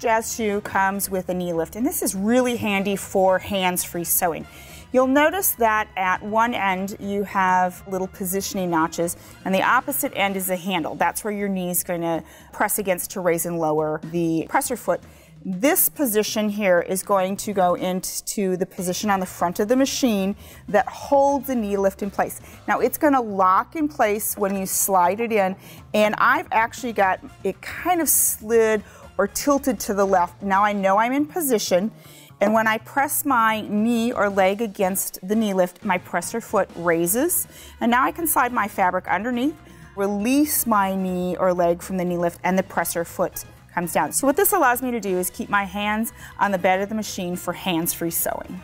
jazz shoe comes with a knee lift, and this is really handy for hands-free sewing. You'll notice that at one end you have little positioning notches, and the opposite end is a handle. That's where your knee is going to press against to raise and lower the presser foot. This position here is going to go into the position on the front of the machine that holds the knee lift in place. Now it's going to lock in place when you slide it in, and I've actually got it kind of slid or tilted to the left. Now I know I'm in position, and when I press my knee or leg against the knee lift, my presser foot raises, and now I can slide my fabric underneath, release my knee or leg from the knee lift, and the presser foot comes down. So what this allows me to do is keep my hands on the bed of the machine for hands-free sewing.